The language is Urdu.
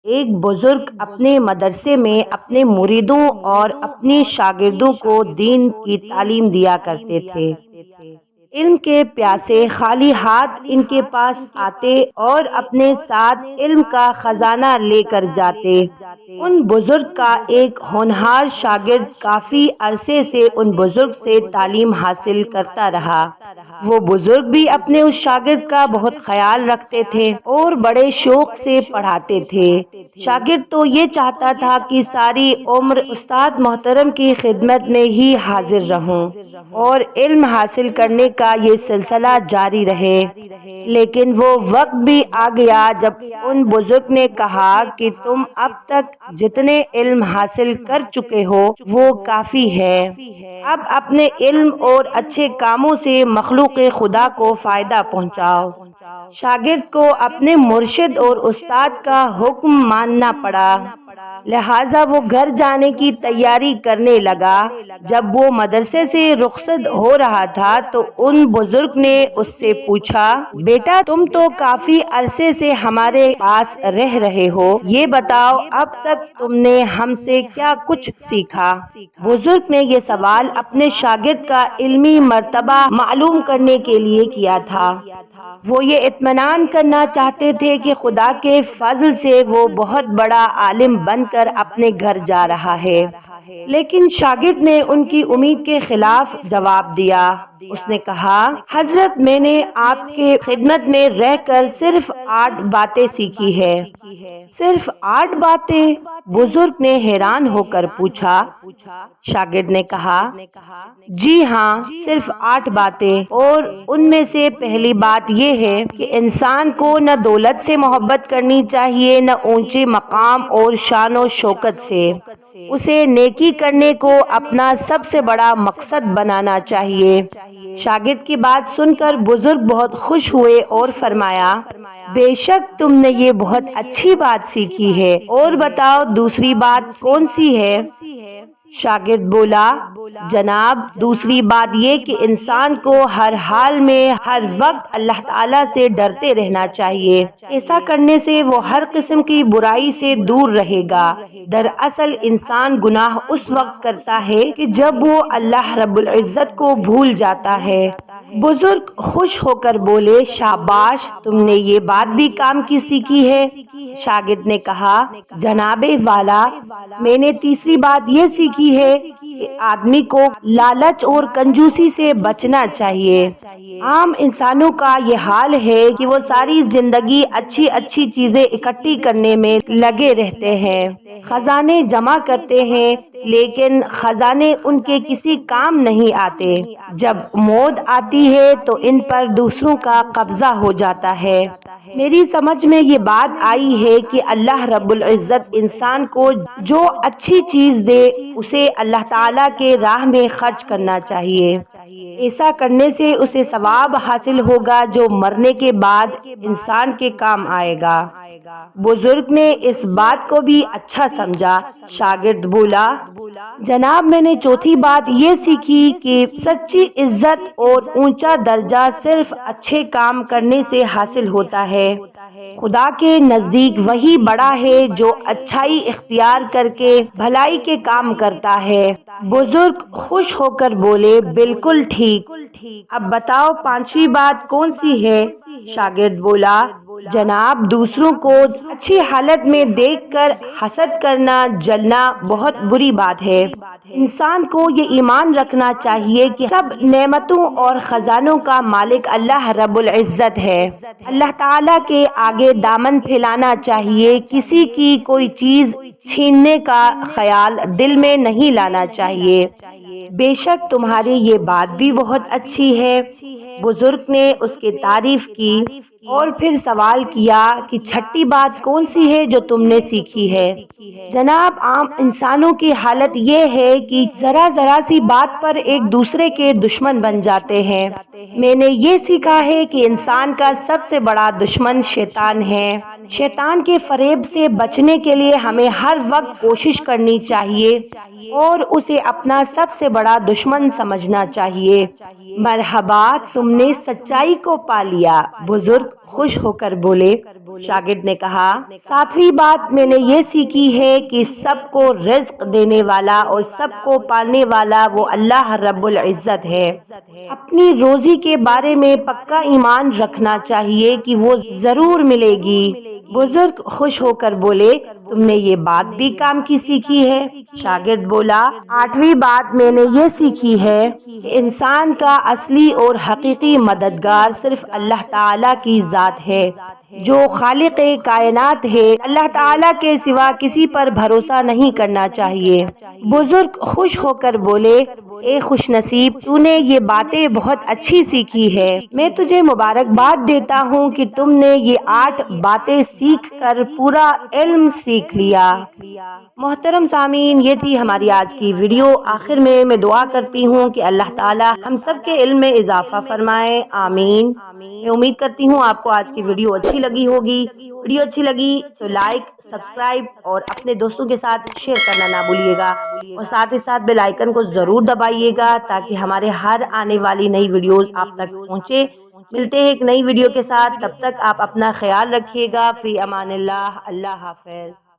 ایک بزرگ اپنے مدرسے میں اپنے مریدوں اور اپنے شاگردوں کو دین کی تعلیم دیا کرتے تھے۔ علم کے پیاسے خالی ہاتھ ان کے پاس آتے اور اپنے ساتھ علم کا خزانہ لے کر جاتے۔ ان بزرگ کا ایک ہونہار شاگرد کافی عرصے سے ان بزرگ سے تعلیم حاصل کرتا رہا۔ وہ بزرگ بھی اپنے اس شاگرد کا بہت خیال رکھتے تھے اور بڑے شوق سے پڑھاتے تھے۔ شاگرد تو یہ چاہتا تھا کہ ساری عمر استاد محترم کی خدمت میں ہی حاضر رہوں اور علم حاصل کرنے کا یہ سلسلہ جاری رہے، لیکن وہ وقت بھی آ گیا جب ان بزرگ نے کہا کہ تم اب تک جتنے علم حاصل کر چکے ہو وہ کافی ہے، اب اپنے علم اور اچھے کاموں سے مخلوق خدا کو فائدہ پہنچاؤ۔ شاگرد کو اپنے مرشد اور استاد کا حکم ماننا پڑا، لہٰذا وہ گھر جانے کی تیاری کرنے لگا۔ جب وہ مدرسے سے رخصت ہو رہا تھا تو ان بزرگ نے اس سے پوچھا، بیٹا تم تو کافی عرصے سے ہمارے پاس رہ رہے ہو، یہ بتاؤ اب تک تم نے ہم سے کیا کچھ سیکھا؟ بزرگ نے یہ سوال اپنے شاگرد کا علمی مرتبہ معلوم کرنے کے لیے کیا تھا۔ وہ یہ اطمینان کرنا چاہتے تھے کہ خدا کے فضل سے وہ بہت بڑا عالم بن کر اپنے گھر جا رہا ہے، لیکن شاگرد نے ان کی امید کے خلاف جواب دیا۔ اس نے کہا، حضرت میں نے آپ کے خدمت میں رہ کر صرف 8 باتیں سیکھی ہے۔ صرف 8 باتیں؟ بزرگ نے حیران ہو کر پوچھا۔ شاگرد نے کہا، جی ہاں، صرف 8 باتیں، اور ان میں سے پہلی بات یہ ہے کہ انسان کو نہ دولت سے محبت کرنی چاہیے نہ اونچے مقام اور شان و شوکت سے، اسے نیکی کرنے کو اپنا سب سے بڑا مقصد بنانا چاہیے۔ شاگرد کی بات سن کر بزرگ بہت خوش ہوئے اور فرمایا، بے شک تم نے یہ بہت اچھی بات سیکھی ہے، اور بتاؤ دوسری بات کون سی ہے؟ شاگرد بولا، جناب دوسری بات یہ کہ انسان کو ہر حال میں ہر وقت اللہ تعالیٰ سے ڈرتے رہنا چاہیے، ایسا کرنے سے وہ ہر قسم کی برائی سے دور رہے گا۔ دراصل انسان گناہ اس وقت کرتا ہے کہ جب وہ اللہ رب العزت کو بھول جاتا ہے۔ بزرگ خوش ہو کر بولے، شاباش، تم نے یہ بات بھی کام کی سیکھی ہے۔ شاگرد نے کہا، جناب والا، میں نے تیسری بات یہ سیکھی ہے کہ آدمی کو لالچ اور کنجوسی سے بچنا چاہیے۔ عام انسانوں کا یہ حال ہے کہ وہ ساری زندگی اچھی اچھی چیزیں اکٹھی کرنے میں لگے رہتے ہیں، خزانے جمع کرتے ہیں، لیکن خزانے ان کے کسی کام نہیں آتے۔ جب موت آتی ہے تو ان پر دوسروں کا قبضہ ہو جاتا ہے۔ میری سمجھ میں یہ بات آئی ہے کہ اللہ رب العزت انسان کو جو اچھی چیز دے اسے اللہ تعالیٰ کے راہ میں خرچ کرنا چاہیے، ایسا کرنے سے اسے ثواب حاصل ہوگا جو مرنے کے بعد انسان کے کام آئے گا۔ بزرگ نے اس بات کو بھی اچھا سمجھا۔ شاگرد بولا، جناب میں نے چوتھی بات یہ سیکھی کہ سچی عزت اور اونچا درجہ صرف اچھے کام کرنے سے حاصل ہوتا ہے۔ خدا کے نزدیک وہی بڑا ہے جو اچھائی اختیار کر کے بھلائی کے کام کرتا ہے۔ بزرگ خوش ہو کر بولے، بالکل ٹھیک، اب بتاؤ 5ویں بات کون سی ہے؟ شاگرد بولا، جناب دوسروں کو اچھی حالت میں دیکھ کر حسد کرنا، جلنا بہت بری بات ہے۔ انسان کو یہ ایمان رکھنا چاہیے کہ سب نعمتوں اور خزانوں کا مالک اللہ رب العزت ہے۔ اللہ تعالیٰ کے آگے دامن پھیلانا چاہیے، کسی کی کوئی چیز چھیننے کا خیال دل میں نہیں لانا چاہیے۔ بے شک تمہاری یہ بات بھی بہت اچھی ہے۔ بزرگ نے اس کی تعریف کی اور پھر سوال کیا کہ 6ٹھی بات کون سی ہے جو تم نے سیکھی ہے؟ جناب عام انسانوں کی حالت یہ ہے کہ ذرا ذرا سی بات پر ایک دوسرے کے دشمن بن جاتے ہیں۔ میں نے یہ سیکھا ہے کہ انسان کا سب سے بڑا دشمن شیطان ہے۔ شیطان کے فریب سے بچنے کے لیے ہمیں ہر وقت کوشش کرنی چاہیے اور اسے اپنا سب سے بڑا دشمن سمجھنا چاہیے۔ مرحبا، تم نے سچائی کو پا لیا، بزرگ خوش ہو کر بولے۔ شاگرد نے کہا، ساتویں بات میں نے یہ سیکھی ہے کہ سب کو رزق دینے والا اور سب کو پالنے والا وہ اللہ رب العزت ہے۔ اپنی روزی کے بارے میں پکا ایمان رکھنا چاہیے کہ وہ ضرور ملے گی۔ بزرگ خوش ہو کر بولے، تم نے یہ بات بھی کام کی سیکھی ہے؟ شاگرد بولا، آٹھویں بات میں نے یہ سیکھی ہے کہ انسان کا اصلی اور حقیقی مددگار صرف اللہ تعالیٰ کی ذات ہے، جو خالق کائنات ہے۔ اللہ تعالیٰ کے سوا کسی پر بھروسہ نہیں کرنا چاہیے۔ بزرگ خوش ہو کر بولے، اے خوش نصیب، تو نے یہ باتیں بہت اچھی سیکھی ہے۔ میں تجھے مبارکباد دیتا ہوں کہ تم نے یہ 8 باتیں سیکھ کر پورا علم سیکھ لیا۔ محترم سامعین، یہ تھی ہماری آج کی ویڈیو۔ آخر میں دعا کرتی ہوں کہ اللہ تعالی ہم سب کے علم میں اضافہ فرمائے، آمین۔ میں امید کرتی ہوں آپ کو آج کی ویڈیو اچھی لگی ہوگی۔ ویڈیو اچھی لگی تو لائک، سبسکرائب اور اپنے دوستوں کے ساتھ شیئر کرنا نہ بھولیے گا، اور ساتھ ہی ساتھ بیل آئیکن کو ضرور دبائیے گا تاکہ ہمارے ہر آنے والی نئی ویڈیوز آپ تک پہنچے۔ ملتے ہیں ایک نئی ویڈیو کے ساتھ، تب تک آپ اپنا خیال رکھیے گا۔ فی امان اللہ، اللہ حافظ۔